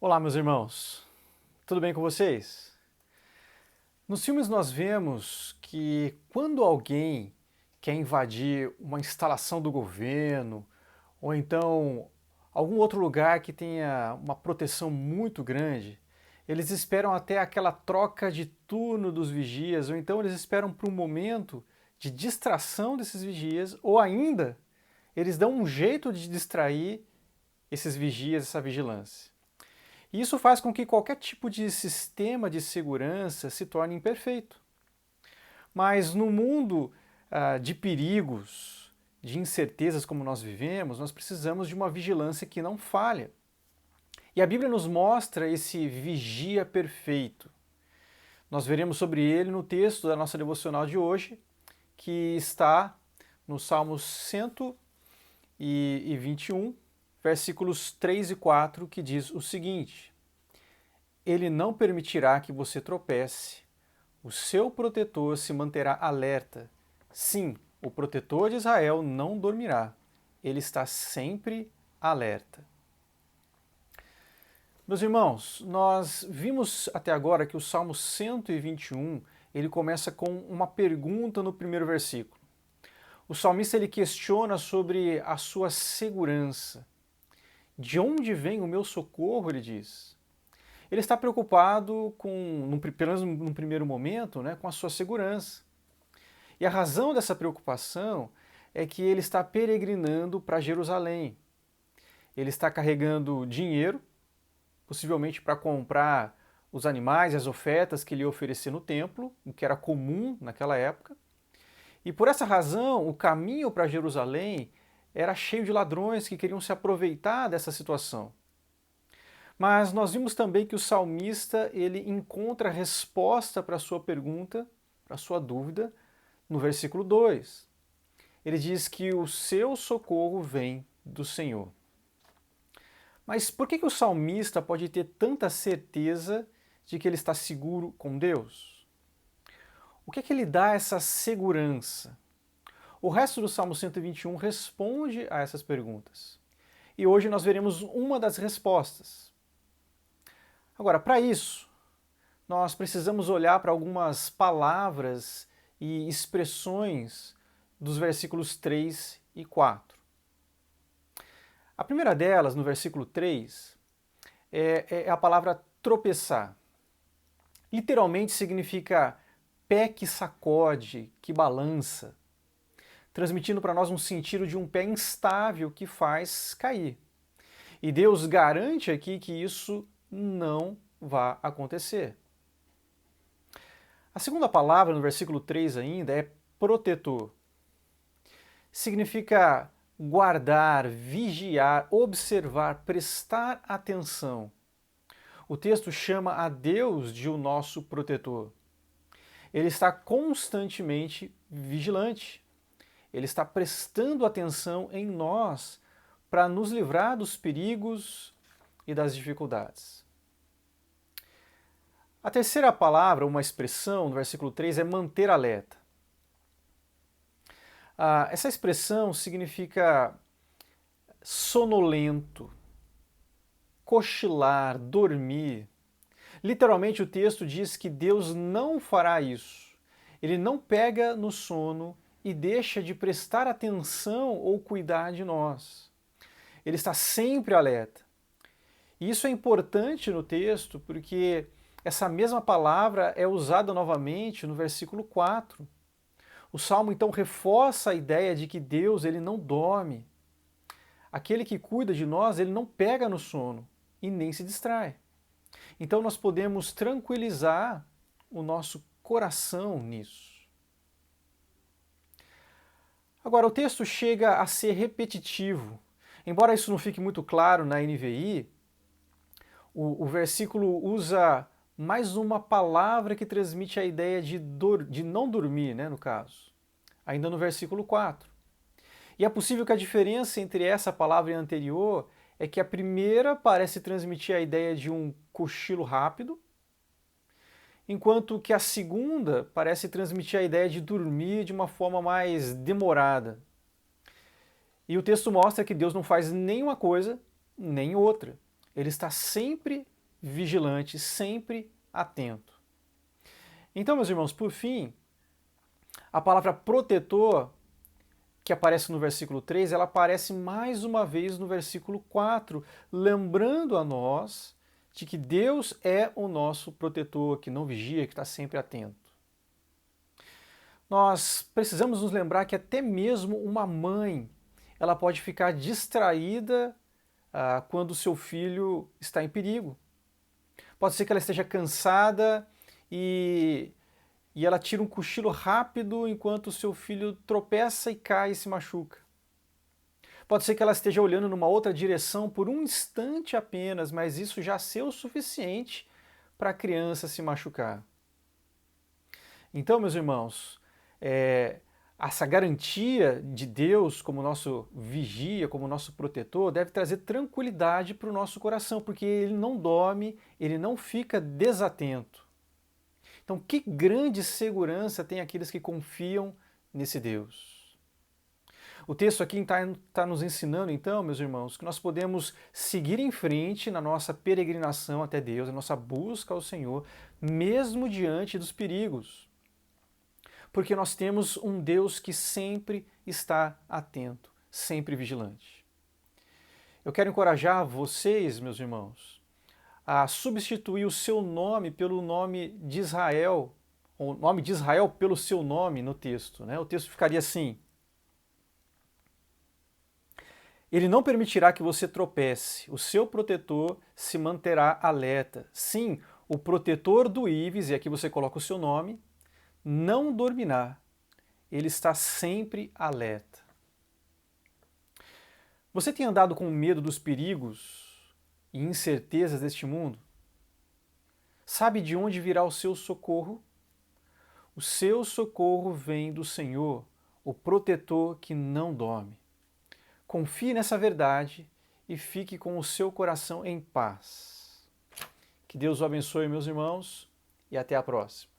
Olá, meus irmãos. Tudo bem com vocês? Nos filmes nós vemos que quando alguém quer invadir uma instalação do governo ou então algum outro lugar que tenha uma proteção muito grande, eles esperam até aquela troca de turno dos vigias ou então eles esperam para um momento de distração desses vigias ou ainda eles dão um jeito de distrair esses vigias, essa vigilância. E isso faz com que qualquer tipo de sistema de segurança se torne imperfeito. Mas no mundo de perigos, de incertezas como nós vivemos, nós precisamos de uma vigilância que não falha. E a Bíblia nos mostra esse vigia perfeito. Nós veremos sobre ele no texto da nossa devocional de hoje, que está no Salmo 121, versículos 3 e 4, que diz o seguinte: Ele não permitirá que você tropece, o seu protetor se manterá alerta. Sim, o protetor de Israel não dormirá, ele está sempre alerta. Meus irmãos, nós vimos até agora que o Salmo 121, ele começa com uma pergunta no primeiro versículo. O salmista ele questiona sobre a sua segurança. De onde vem o meu socorro, ele diz. Ele está preocupado pelo menos num primeiro momento, com a sua segurança. E a razão dessa preocupação é que ele está peregrinando para Jerusalém. Ele está carregando dinheiro, possivelmente para comprar os animais e as ofertas que ele ia oferecer no templo, o que era comum naquela época. E por essa razão, o caminho para Jerusalém era cheio de ladrões que queriam se aproveitar dessa situação. Mas nós vimos também que o salmista ele encontra a resposta para a sua pergunta, para a sua dúvida, no versículo 2. Ele diz que o seu socorro vem do Senhor. Mas por que o salmista pode ter tanta certeza de que ele está seguro com Deus? O que é que lhe dá essa segurança? O resto do Salmo 121 responde a essas perguntas. E hoje nós veremos uma das respostas. Agora, para isso, nós precisamos olhar para algumas palavras e expressões dos versículos 3 e 4. A primeira delas, no versículo 3, é a palavra tropeçar. Literalmente significa pé que sacode, que balança, transmitindo para nós um sentido de um pé instável que faz cair. E Deus garante aqui que isso não vai acontecer. A segunda palavra, no versículo 3 ainda, é protetor. Significa guardar, vigiar, observar, prestar atenção. O texto chama a Deus de o nosso protetor. Ele está constantemente vigilante. Ele está prestando atenção em nós para nos livrar dos perigos e das dificuldades. A terceira palavra, uma expressão, no versículo 3, é manter alerta. Essa expressão significa sonolento, cochilar, dormir. Literalmente o texto diz que Deus não fará isso. Ele não pega no sono e deixa de prestar atenção ou cuidar de nós. Ele está sempre alerta. E isso é importante no texto porque essa mesma palavra é usada novamente no versículo 4. O Salmo então reforça a ideia de que Deus ele não dorme. Aquele que cuida de nós, ele não pega no sono e nem se distrai. Então nós podemos tranquilizar o nosso coração nisso. Agora, o texto chega a ser repetitivo. Embora isso não fique muito claro na NVI, o versículo usa mais uma palavra que transmite a ideia de não dormir, no caso. Ainda no versículo 4. E é possível que a diferença entre essa palavra e a anterior é que a primeira parece transmitir a ideia de um cochilo rápido, enquanto que a segunda parece transmitir a ideia de dormir de uma forma mais demorada. E o texto mostra que Deus não faz nem uma coisa nem outra. Ele está sempre vigilante, sempre atento. Então, meus irmãos, por fim, a palavra protetor, que aparece no versículo 3, ela aparece mais uma vez no versículo 4, lembrando a nós de que Deus é o nosso protetor, que não vigia, que está sempre atento. Nós precisamos nos lembrar que até mesmo uma mãe, ela pode ficar distraída quando o seu filho está em perigo. Pode ser que ela esteja cansada e ela tira um cochilo rápido enquanto o seu filho tropeça e cai e se machuca. Pode ser que ela esteja olhando numa outra direção por um instante apenas, mas isso já ser o suficiente para a criança se machucar. Então, meus irmãos, essa garantia de Deus como nosso vigia, como nosso protetor, deve trazer tranquilidade para o nosso coração, porque ele não dorme, ele não fica desatento. Então, que grande segurança tem aqueles que confiam nesse Deus. O texto aqui está nos ensinando, então, meus irmãos, que nós podemos seguir em frente na nossa peregrinação até Deus, na nossa busca ao Senhor, mesmo diante dos perigos. Porque nós temos um Deus que sempre está atento, sempre vigilante. Eu quero encorajar vocês, meus irmãos, a substituir o seu nome pelo nome de Israel, o nome de Israel pelo seu nome no texto, né? O texto ficaria assim: Ele não permitirá que você tropece, o seu protetor se manterá alerta. Sim, o protetor do Ives, e aqui você coloca o seu nome, não dormirá, ele está sempre alerta. Você tem andado com medo dos perigos e incertezas deste mundo? Sabe de onde virá o seu socorro? O seu socorro vem do Senhor, o protetor que não dorme. Confie nessa verdade e fique com o seu coração em paz. Que Deus o abençoe, meus irmãos, e até a próxima.